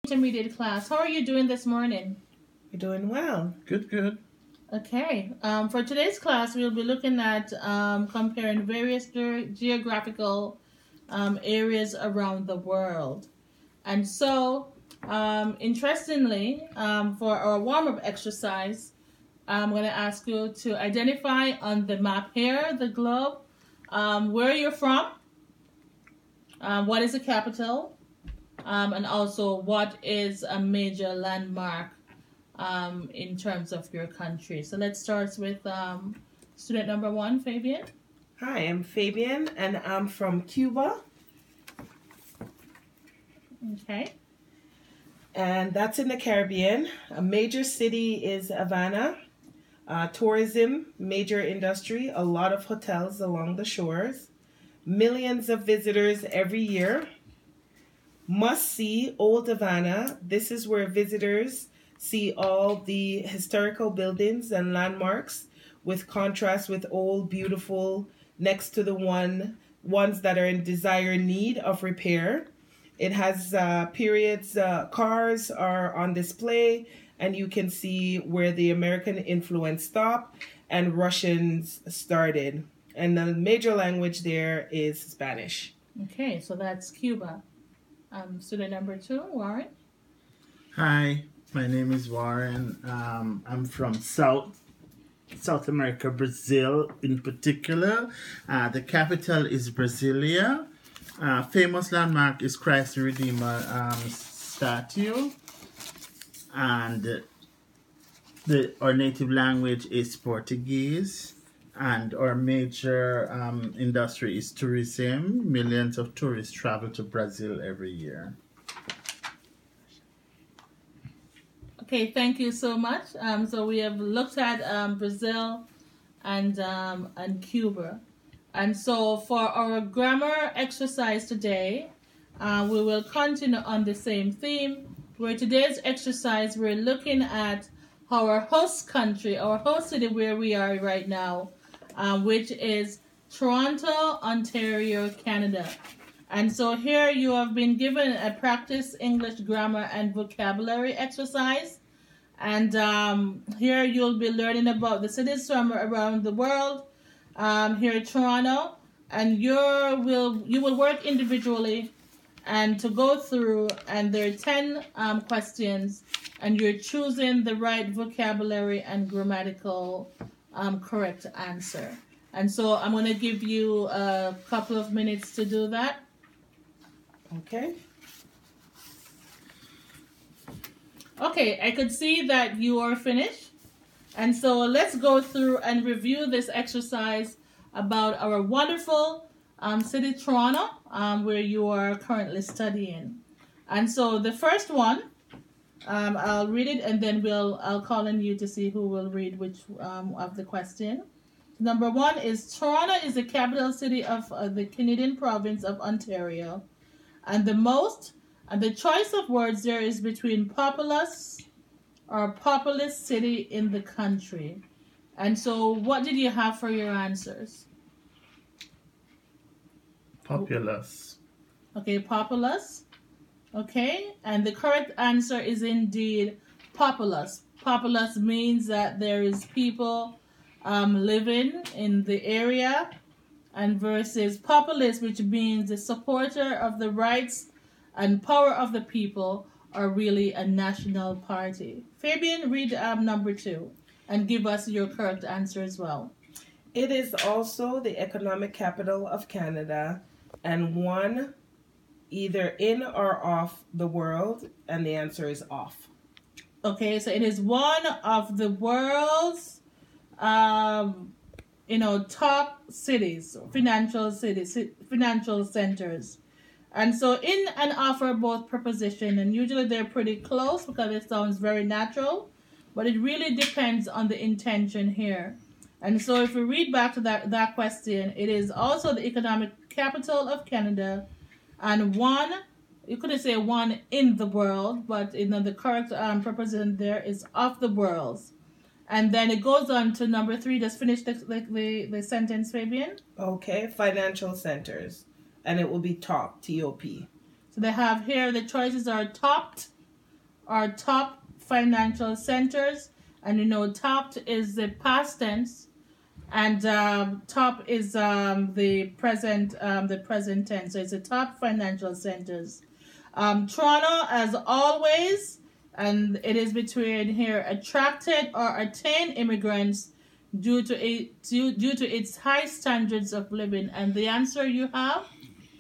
Intermediate class. How are you doing this morning? You're doing well. Good, good. Okay. For today's class, we'll be looking at comparing various geographical areas around the world. And so, interestingly, for our warm-up exercise, I'm going to ask you to identify on the map here, the globe, where you're from, what is the capital, and also what is a major landmark in terms of your country. So let's start with student number 1, Fabian. Hi, I'm Fabian, and I'm from Cuba. Okay. And that's in the Caribbean. A major city is Havana. Tourism, major industry, a lot of hotels along the shores. Millions of visitors every year. Must see Old Havana. This is where visitors see all the historical buildings and landmarks with contrast with old, beautiful, next to the ones that are in dire need of repair. It has periods, cars are on display, and you can see where the American influence stopped and Russians started. And the major language there is Spanish. Okay, so that's Cuba. Student number 2, Warren. Hi, my name is Warren. I'm from South America, Brazil in particular. The capital is Brasilia. Famous landmark is Christ the Redeemer statue. And our native language is Portuguese. And our major industry is tourism. Millions of tourists travel to Brazil every year. Okay, thank you so much. So we have looked at Brazil and Cuba. And so for our grammar exercise today, we will continue on the same theme, where today's exercise we're looking at our host country, our host city where we are right now, which is Toronto, Ontario, Canada. And so here you have been given a practice English grammar and vocabulary exercise. And here you'll be learning about the cities from around the world, here in Toronto. And you will work individually and to go through, and there are 10 questions, and you're choosing the right vocabulary and grammatical correct answer. And so I'm going to give you a couple of minutes to do that. Okay. Okay, I could see that you are finished. And so let's go through and review this exercise about our wonderful city, Toronto, where you are currently studying. And so the first one, I'll read it, and then I'll call on you to see who will read which of the question. Number 1 is Toronto is the capital city of the Canadian province of Ontario. And the choice of words there is between populous or populous city in the country. And so what did you have for your answers? Populous. Okay, populous. Okay, and the correct answer is indeed populous. Populous means that there is people living in the area, and versus populist, which means the supporter of the rights and power of the people, or really a national party. Fabian, read number 2 and give us your correct answer as well. It is also the economic capital of Canada, and one either in or off the world, and the answer is off. Okay, so it is one of the world's top cities, financial centers. And so in and off are both preposition, and usually they're pretty close because it sounds very natural, but it really depends on the intention here. And so if we read back to that question, it is also the economic capital of Canada, and one, you couldn't say one in the world, but the correct preposition there is of the worlds. And then it goes on to number 3. Just finish the sentence, Fabian. Okay, financial centers. And it will be top, T-O-P. So they have here, the choices are topped, are top financial centers. And you know, top is the past tense, and top is the present tense. So it's the top financial centers. Toronto, as always, and it is between here attracted or attained immigrants due to its high standards of living. And the answer you have?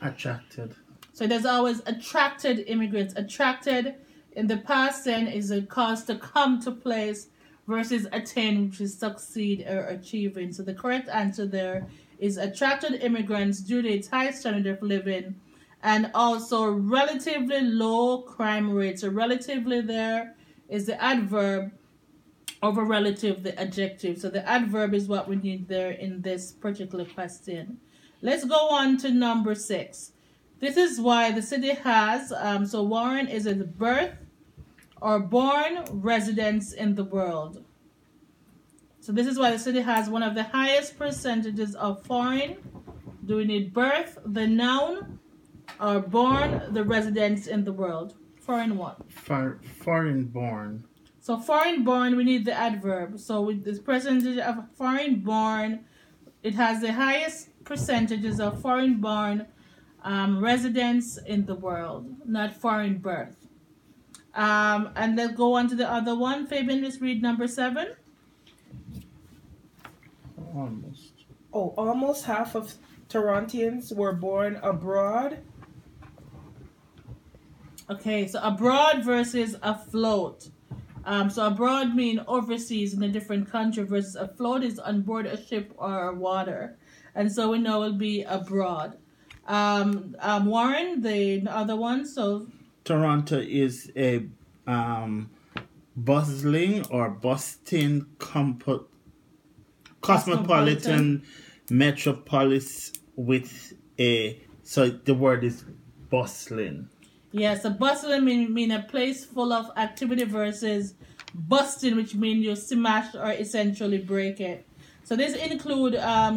Attracted. So there's always attracted immigrants. Attracted in the past then is a cause to come to place versus attain, which is succeed or achieving. So the correct answer there is attracted immigrants due to its high standard of living and also relatively low crime rates. So relatively there is the adverb over relative, the adjective. So the adverb is what we need there in this particular question. Let's go on to number 6. This is why the city has, so Warren is a birth or born residence in the world. So this is why the city has one of the highest percentages of foreign. Do we need birth, the noun, or born, the residence in the world? Foreign what? Foreign born. So foreign born, we need the adverb. So with this percentage of foreign born, it has the highest percentages of foreign born residents in the world, not foreign birth. And let's go on to the other one. Fabian, just read number 7. Almost. Oh, almost half of Torontians were born abroad. Okay, so abroad versus afloat. So abroad mean overseas in a different country versus afloat is on board a ship or water. And so we know it will be abroad. Warren, the other one, so... Toronto is a bustling or busting cosmopolitan metropolis with a... So the word is bustling. Yes, a bustling mean a place full of activity versus busting, which means you smash or essentially break it. So this include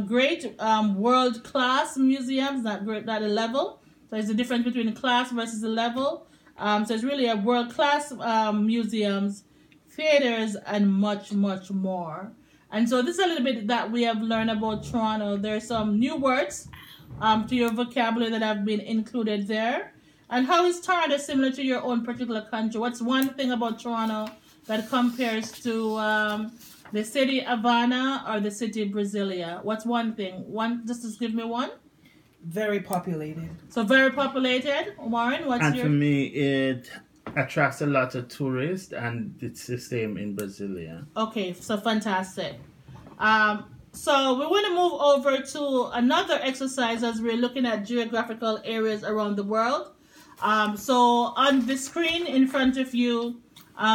great world-class museums, not a level. So it's the difference between class versus the level. So it's really a world-class museums, theaters, and much, much more. And so this is a little bit that we have learned about Toronto. There are some new words to your vocabulary that have been included there. And how is Toronto similar to your own particular country? What's one thing about Toronto that compares to the city Havana or the city Brasilia? What's one thing? Just give me one. Very populated. So very populated. Warren, what's and your... for me, it attracts a lot of tourists, and it's the same in Brasilia. Okay, so fantastic. So we want to move over to another exercise as we're looking at geographical areas around the world. So on the screen in front of you,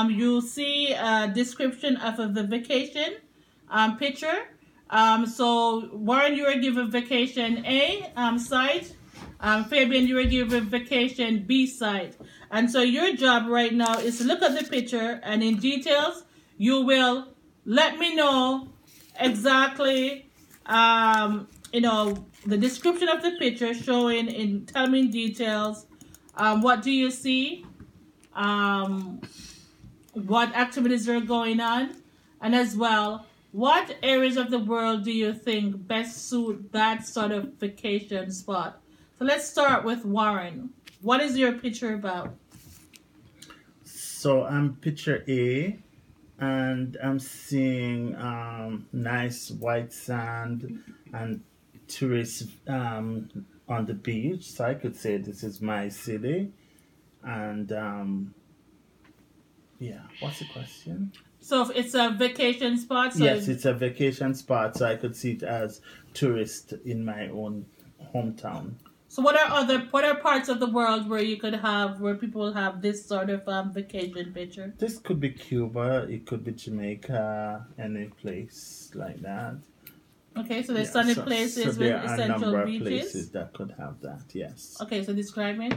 you'll see a description of the vacation picture. So Warren, you were given vacation A site. Fabian, you were given vacation B site. And so your job right now is to look at the picture, and in details, you will let me know exactly, the description of the picture showing tell me in details, what do you see, what activities are going on, and as well, what areas of the world do you think best suit that sort of vacation spot? So let's start with Warren. What is your picture about? So I'm picture A, and I'm seeing nice white sand and tourists on the beach. So I could say this is my city. And what's the question? So if it's a vacation spot? So yes, it's a vacation spot, so I could see it as tourist in my own hometown. So what are parts of the world where people have this sort of vacation picture? This could be Cuba, it could be Jamaica, any place like that. Okay, so there's sunny places with essential beaches. There are a number of places that could have that, yes. Okay, so describe it.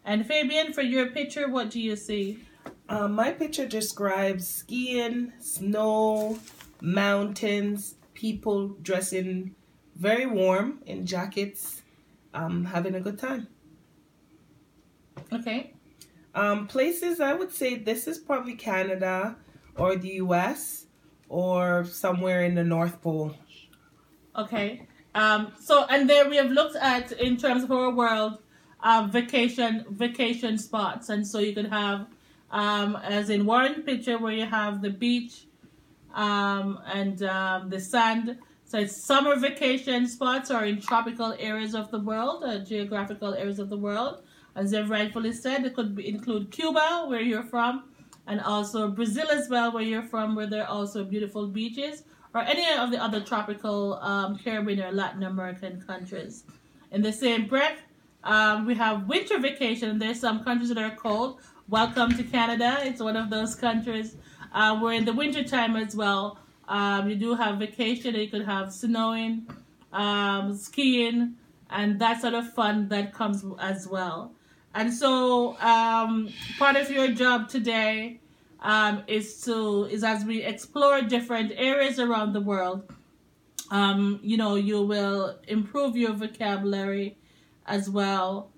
And Fabian, for your picture, what do you see? My picture describes skiing, snow, mountains, people dressing very warm in jackets, having a good time. Okay. Places, I would say this is probably Canada or the US or somewhere in the North Pole. Okay. So, and there we have looked at, in terms of our world, vacation spots. And so you could have, as in one picture where you have the beach and the sand. So it's summer vacation spots or in tropical areas of the world, geographical areas of the world. As they've rightfully said, it could include Cuba, where you're from, and also Brazil as well, where you're from, where there are also beautiful beaches, or any of the other tropical Caribbean or Latin American countries. In the same breath, we have winter vacation. There's some countries that are cold. Welcome to Canada. It's one of those countries where in the winter time as well, you do have vacation. You could have snowing, skiing, and that sort of fun that comes as well. And so part of your job today is as we explore different areas around the world, you will improve your vocabulary as well,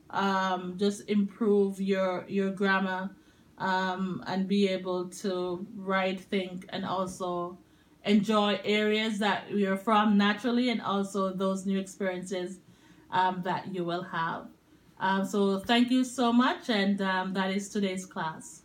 just improve your grammar, and be able to write, think, and also enjoy areas that you're from naturally, and also those new experiences that you will have. So thank you so much, and that is today's class.